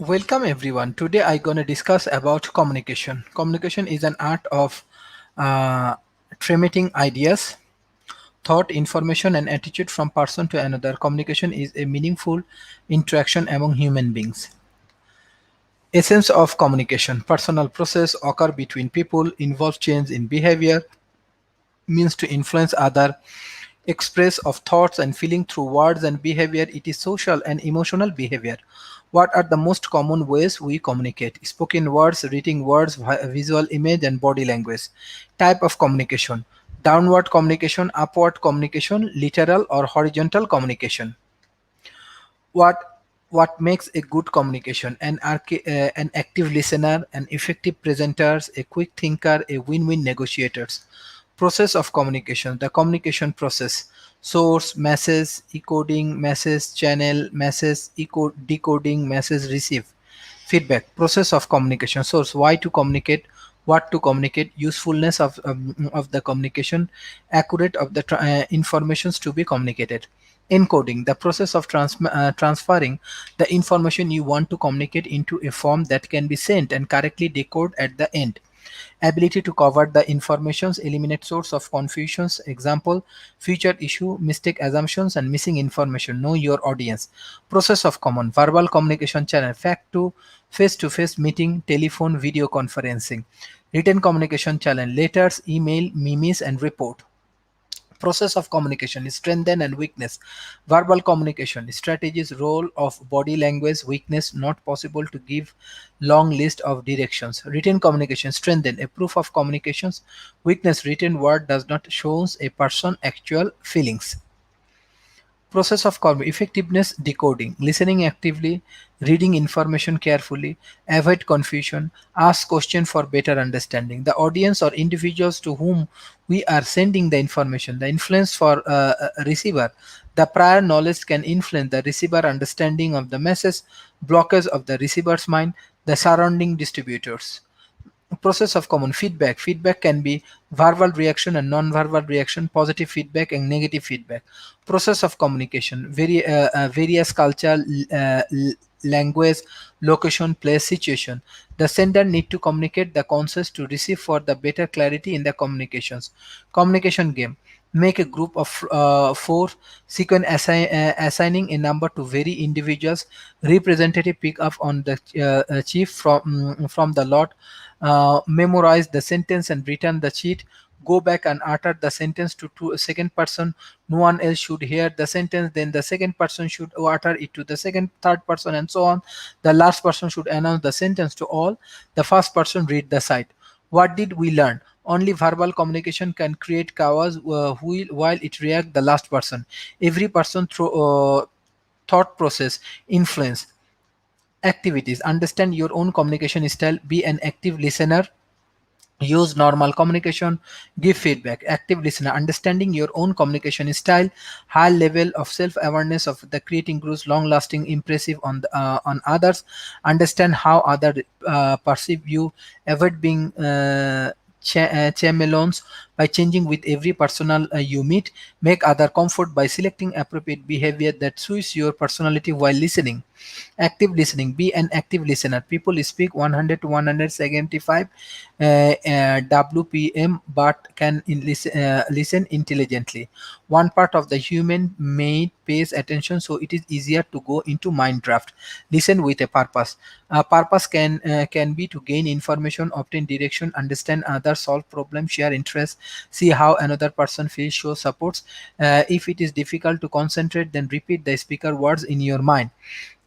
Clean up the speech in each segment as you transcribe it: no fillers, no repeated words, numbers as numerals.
Welcome everyone. Today I'm gonna discuss about communication. Communication is an art of uh, transmitting ideas, thought, information, and attitude from person to another. Communication is a meaningful interaction among human beings. Essence of communication: personal process occur between people, involve change in behavior, means to influence other, express of thoughts and feeling through words and behavior. It is social and emotional behavior. What are the most common ways we communicate? Spoken words, written words, visual image, and body language. Type of communication: downward communication, upward communication, literal or horizontal communication. What makes a good communication? An active listener, an effective presenter, a quick thinker, a win-win negotiators. Process of communication: the communication process: source, message, encoding, message, channel, message, decoding, message, receive. Feedback: process of communication. Source: why to communicate, what to communicate, usefulness of the communication, accurate of the informations to be communicated. Encoding: the process of transferring the information you want to communicate into a form that can be sent and correctly decoded at the end. Ability to cover the informations, eliminate source of confusions. Example: future issue, mistake assumptions, and missing information. Know your audience. Process of common: verbal communication channel, fact to face meeting, telephone, video conferencing. Written communication channel, letters, email, memes, and report. Process of communication: strength and weakness. Verbal communication strategies, role of body language, weakness, not possible to give long list of directions. Written communication: strengthen, a proof of communications, weakness, written word does not shows a person actual feelings. Process of effectiveness: decoding, listening actively, reading information carefully, avoid confusion, ask question for better understanding. The audience or individuals to whom we are sending the information. The influence for a receiver: the prior knowledge can influence the receiver understanding of the message. Blockage of the receiver's mind: the surrounding distributors. Process of common feedback: feedback can be verbal reaction and non-verbal reaction, positive feedback and negative feedback. Process of communication: various culture, language, location, place, situation. The sender need to communicate the concepts to receive for the better clarity in the communications. Communication game: make a group of four, sequence assigning a number to vary individuals. Representative pick up on the chief from the lot. Memorize the sentence and return the sheet. Go back and utter the sentence to a second person. No one else should hear the sentence. Then the second person should utter it to the third person, and so on. The last person should announce the sentence to all. The first person read the site. What did we learn? Only verbal communication can create chaos while it reacts the last person. Every person through thought process influence. Activities: understand your own communication style, be an active listener, use normal communication, give feedback. Active listener: understanding your own communication style, high level of self-awareness of the creating growth, long lasting impressive on others. Understand how others perceive you, avoid being chameleons by changing with every personal you meet. Make other comfort by selecting appropriate behavior that suits your personality while listening. Active listening: be an active listener. People speak 100 to 175 WPM but can listen intelligently. One part of the human made pays attention, so it is easier to go into mind draft. Listen with a purpose. A purpose can be to gain information, obtain direction, understand others, solve problems, share interests, see how another person feels, show supports. If it is difficult to concentrate, then repeat the speaker words in your mind.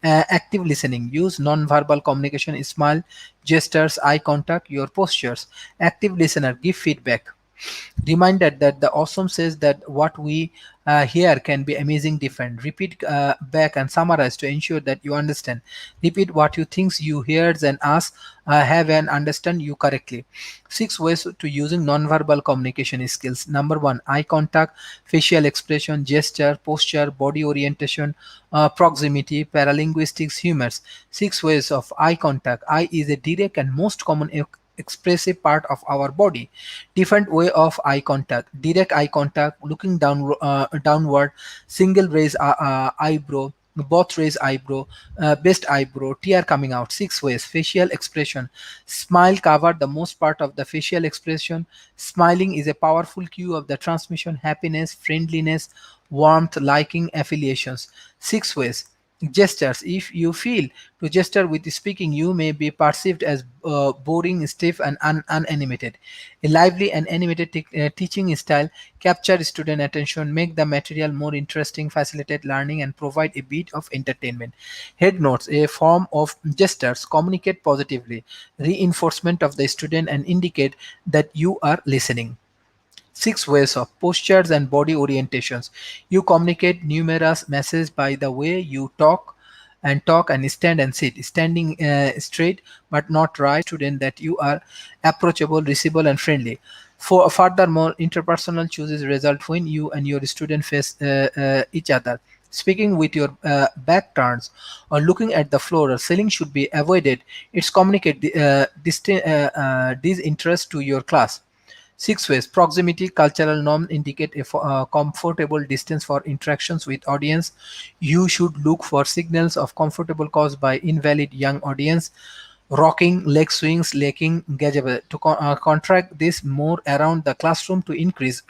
Active listening: use non-verbal communication, smile, gestures, eye contact, your postures. Active listener: give feedback. Reminder that the awesome says that what we hear can be amazing different. Repeat back and summarize to ensure that you understand. Repeat what you think you heard and ask have and understand you correctly. 6 ways to using non-verbal communication skills. Number 1: eye contact, facial expression, gesture, posture, body orientation, proximity, paralinguistics, humors. 6 ways of eye contact. Eye is a direct and most common expressive part of our body. Different way of eye contact: direct eye contact, looking downward, single raise eyebrow, both raise eyebrow, best eyebrow, tear coming out. 6 ways. Facial expression. Smile cover the most part of the facial expression. Smiling is a powerful cue of the transmission, happiness, friendliness, warmth, liking, affiliations. 6 ways. Gestures. If you feel to gesture with speaking, you may be perceived as boring, stiff, and unanimated. A lively and animated teaching style capture student attention, make the material more interesting, facilitate learning, and provide a bit of entertainment. Head notes, a form of gestures, communicate positively, reinforcement of the student, and indicate that you are listening. 6 ways of postures and body orientations. You communicate numerous messages by the way you talk and stand and sit. Standing straight but not right, student that you are approachable, reachable, and friendly. For furthermore, interpersonal chooses result when you and your student face each other. Speaking with your back turns or looking at the floor or ceiling should be avoided. It's communicate disinterest to your class. 6 ways. Proximity. Cultural norms indicate a comfortable distance for interactions with audience. You should look for signals of comfortable caused by invalid young audience. Rocking, leg swings, lacking gazebo. To contract this more around the classroom to increase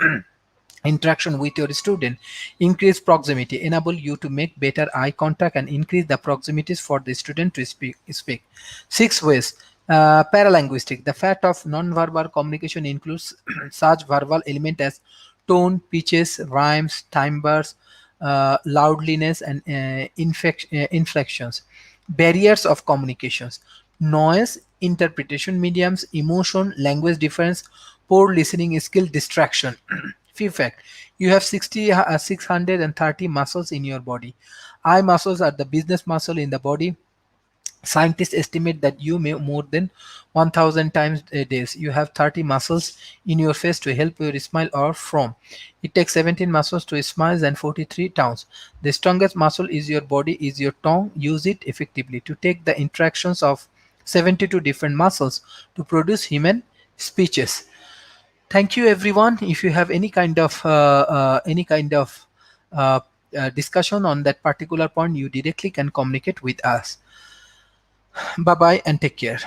interaction with your student. Increase proximity enable you to make better eye contact and increase the proximities for the student to speak. 6 ways. Paralinguistic. The fact of non-verbal communication includes such verbal element as tone, pitches, rhymes, timbres, loudliness, and inflections. Barriers of communications. Noise, interpretation mediums, emotion, language difference, poor listening skill, distraction. Few fact. You have 630 muscles in your body. Eye muscles are the business muscle in the body. Scientists estimate that you may more than 1000 times a day. You have 30 muscles in your face to help you smile or frown. It takes 17 muscles to smile and 43 towns. The strongest muscle is your body is your tongue. Use it effectively to take the interactions of 72 different muscles to produce human speeches. Thank you, everyone. If you have any kind of discussion on that particular point, you directly can communicate with us. Bye bye and take care.